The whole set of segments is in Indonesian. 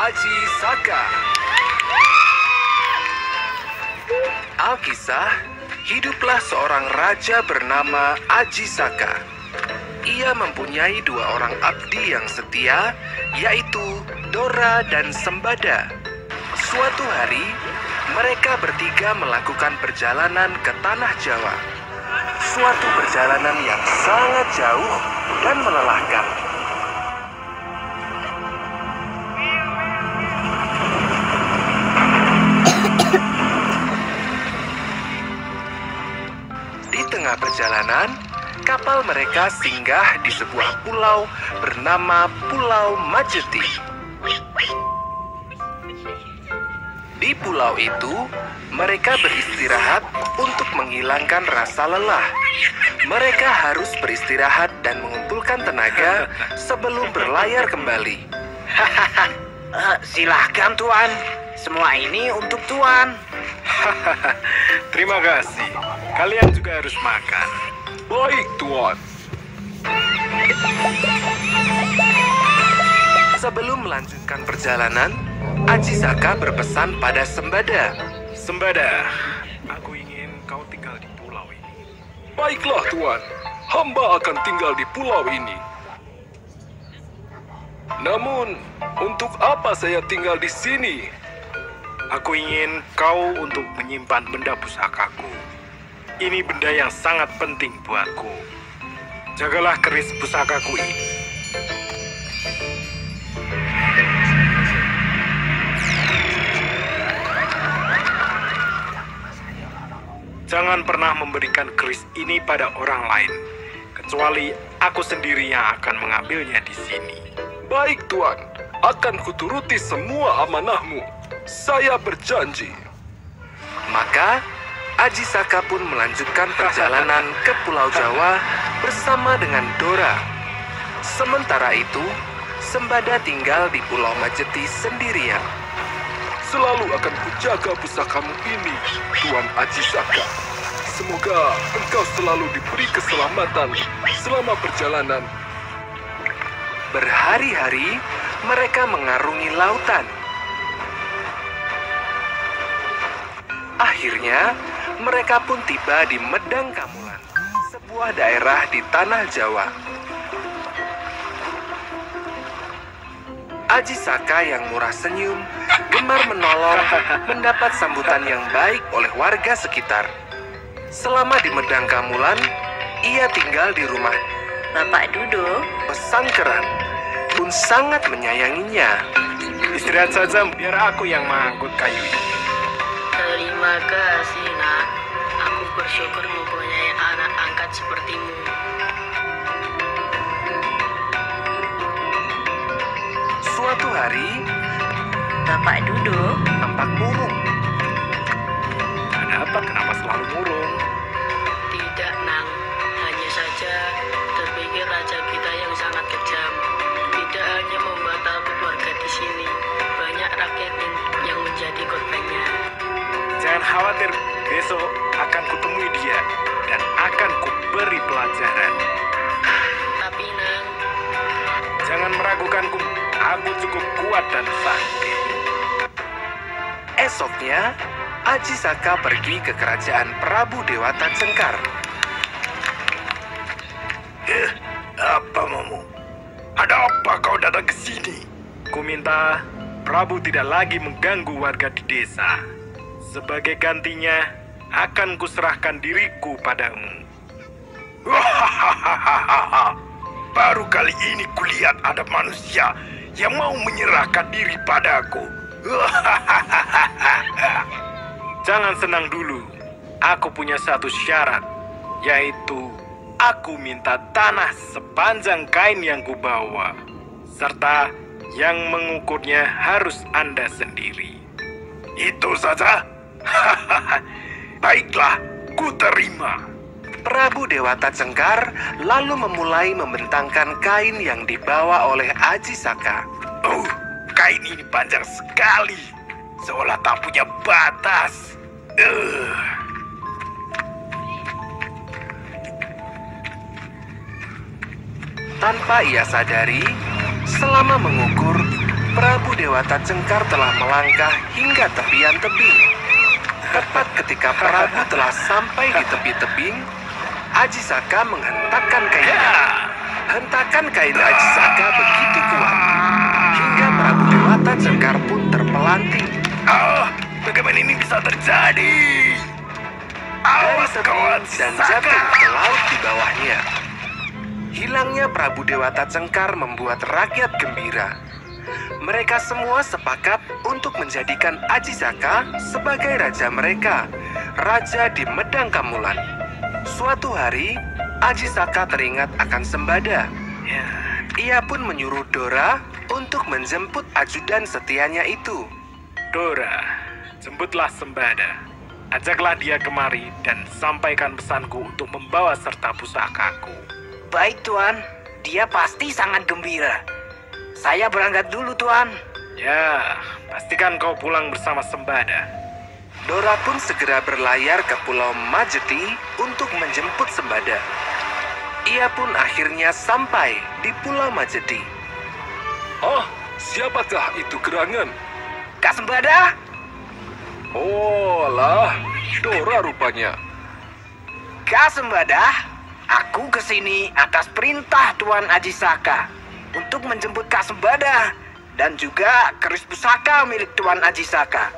Aji Saka. Alkisah, hiduplah seorang raja bernama Aji Saka. Ia mempunyai dua orang abdi yang setia, yaitu Dora dan Sembada. Suatu hari, mereka bertiga melakukan perjalanan ke Tanah Jawa. Suatu perjalanan yang sangat jauh dan melelahkan. Di tengah perjalanan, kapal mereka singgah di sebuah pulau bernama Pulau Majeti. Di pulau itu, mereka beristirahat untuk menghilangkan rasa lelah. Mereka harus beristirahat dan mengumpulkan tenaga sebelum berlayar kembali. Silahkan Tuan, semua ini untuk Tuan. Terima kasih. Kalian juga harus makan. Baik, Tuan. Sebelum melanjutkan perjalanan, Aji Saka berpesan pada Sembada. Sembada, aku ingin kau tinggal di pulau ini. Baiklah, Tuan. Hamba akan tinggal di pulau ini. Namun, untuk apa saya tinggal di sini? Aku ingin kau untuk menyimpan benda pusakaku. Ini benda yang sangat penting buatku. Jagalah keris pusakaku ini. Jangan pernah memberikan keris ini pada orang lain, kecuali aku sendiri yang akan mengambilnya di sini. Baik, Tuan. Akan kuturuti semua amanahmu. Saya berjanji. Maka, Aji Saka pun melanjutkan perjalanan ke Pulau Jawa bersama dengan Dora. Sementara itu, Sembada tinggal di Pulau Majeti sendirian. Selalu akan kujaga pusakamu ini, Tuan Aji Saka. Semoga engkau selalu diberi keselamatan selama perjalanan. Berhari-hari, mereka mengarungi lautan. Akhirnya, mereka pun tiba di Medang Kamulan, sebuah daerah di Tanah Jawa. Aji Saka yang murah senyum, gemar menolong, mendapat sambutan yang baik oleh warga sekitar. Selama di Medang Kamulan, ia tinggal di rumah Bapak Dudo. pesangkeran, pun sangat menyayanginya. Istirahat saja, biar aku yang mengangkut kayu ini. Terima kasih, Nak. Aku bersyukur mempunyai anak angkat sepertimu. Suatu hari, Bapak Dudo. tampak murung. Ada apa? Kenapa selalu murung? Tidak, Nang. Hanya saja terpikir raja kita yang sangat kejam. Tidak hanya membuat takut warga di sini, banyak rakyat yang menjadi korbannya. Jangan khawatir, besok akan kutemui dia dan akan kuberi pelajaran. Tapi, Nang, Jangan meragukanku, aku cukup kuat dan sakti. Esoknya, Aji Saka pergi ke kerajaan Prabu Dewata Cengkar. Apa maumu? Ada apa kau datang ke sini? Ku minta Prabu tidak lagi mengganggu warga di desa. Sebagai gantinya, akan kuserahkan diriku padamu. Baru kali ini kulihat ada manusia yang mau menyerahkan diri padaku. Jangan senang dulu. Aku punya satu syarat, yaitu aku minta tanah sepanjang kain yang kubawa, serta yang mengukurnya harus Anda sendiri. Itu saja? Baiklah, ku terima. Prabu Dewata Cengkar lalu memulai membentangkan kain yang dibawa oleh Aji Saka. Oh, kain ini panjang sekali, seolah tak punya batas. Tanpa ia sadari, selama mengukur, Prabu Dewata Cengkar telah melangkah hingga tepian tebing. Tepat ketika Prabu telah sampai di tepi tebing, Aji Saka menghentakkan kainnya. Hentakan kain Aji Saka begitu kuat, hingga Prabu Dewata Cengkar pun terpelanting. Bagaimana ini bisa terjadi? Dari tebing dan jatuh ke laut di bawahnya. Hilangnya Prabu Dewata Cengkar membuat rakyat gembira. Mereka semua sepakat untuk menjadikan Aji Saka sebagai raja mereka, raja di Medang Kamulan. Suatu hari, Aji Saka teringat akan Sembada. Ia pun menyuruh Dora untuk menjemput ajudan setianya itu. Dora, jemputlah Sembada. Ajaklah dia kemari dan sampaikan pesanku untuk membawa serta pusakaku. Baik, Tuan. Dia pasti sangat gembira. Saya berangkat dulu, Tuan. Ya, pastikan kau pulang bersama Sembada. Dora pun segera berlayar ke Pulau Majeti untuk menjemput Sembada. Ia pun akhirnya sampai di Pulau Majeti. Siapakah itu gerangan? Kak Sembada? Oh lah, Dora rupanya. Kak Sembada, aku kesini atas perintah Tuan Aji Saka untuk menjemput Kak Sembada dan juga keris pusaka milik Tuan Aji Saka.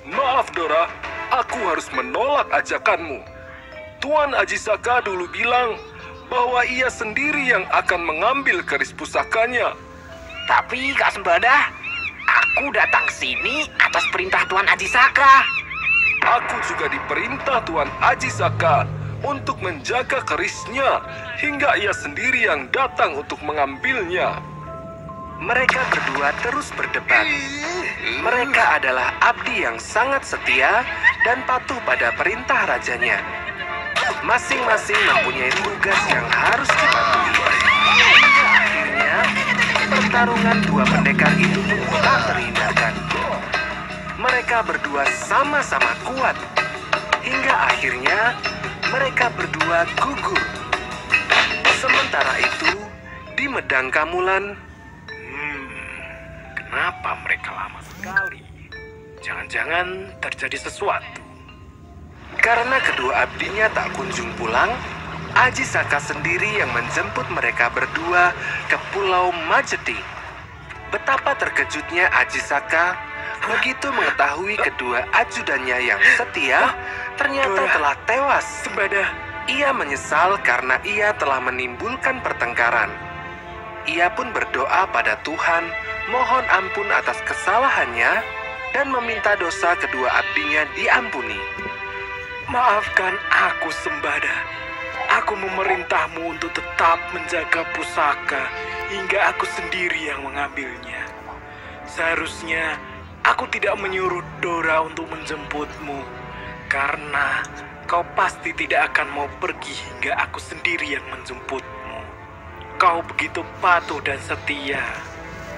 Maaf Dora, aku harus menolak ajakanmu. Tuan Aji Saka dulu bilang bahwa ia sendiri yang akan mengambil keris pusakanya. Tapi Kak Sembada, aku datang ke sini atas perintah Tuan Aji Saka. Aku juga diperintah Tuan Aji Saka untuk menjaga kerisnya hingga ia sendiri yang datang untuk mengambilnya. Mereka berdua terus berdebat. Mereka adalah abdi yang sangat setia dan patuh pada perintah rajanya. Masing-masing mempunyai tugas yang harus dipatuhi. Hingga akhirnya, pertarungan dua pendekar itu pun tak terhindarkan. Mereka berdua sama-sama kuat. Hingga akhirnya, mereka berdua gugur. Sementara itu, di Medang Kamulan, Kenapa mereka lama sekali? Jangan-jangan terjadi sesuatu. karena kedua abdinya tak kunjung pulang, Aji Saka sendiri yang menjemput mereka berdua ke Pulau Majeti. Betapa terkejutnya Aji Saka begitu mengetahui kedua ajudannya yang setia ternyata telah tewas. Sembada. Ia menyesal karena ia telah menimbulkan pertengkaran. Ia pun berdoa pada Tuhan, mohon ampun atas kesalahannya, dan meminta dosa kedua abdinya diampuni. Maafkan aku, Sembada. Aku memerintahmu untuk tetap menjaga pusaka hingga aku sendiri yang mengambilnya. Seharusnya aku tidak menyuruh Dora untuk menjemputmu, karena kau pasti tidak akan mau pergi hingga aku sendiri yang menjemputmu. Kau begitu patuh dan setia.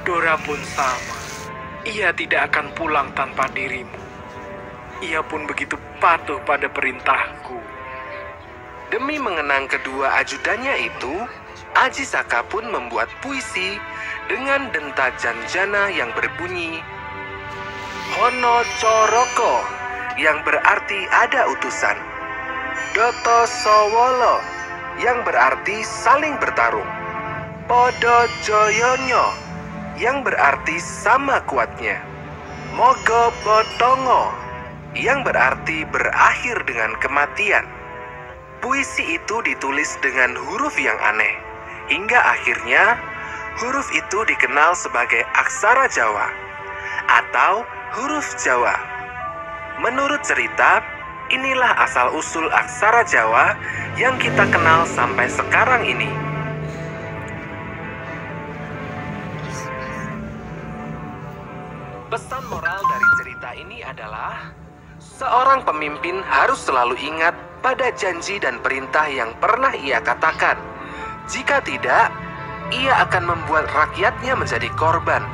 Dora pun sama. Ia tidak akan pulang tanpa dirimu. Ia pun begitu patuh pada perintahku. Demi mengenang kedua ajudannya itu, Aji Saka pun membuat puisi dengan denta janjana yang berbunyi Hono Coroko, yang berarti ada utusan. Doto Sowolo, yang berarti saling bertarung. Podo Joyonyo, yang berarti sama kuatnya. Mogo Botongo, yang berarti berakhir dengan kematian. Puisi itu ditulis dengan huruf yang aneh, hingga akhirnya huruf itu dikenal sebagai aksara Jawa atau huruf Jawa. Menurut cerita, inilah asal-usul aksara Jawa yang kita kenal sampai sekarang ini. Pesan moral dari cerita ini adalah seorang pemimpin harus selalu ingat pada janji dan perintah yang pernah ia katakan. Jika tidak, ia akan membuat rakyatnya menjadi korban.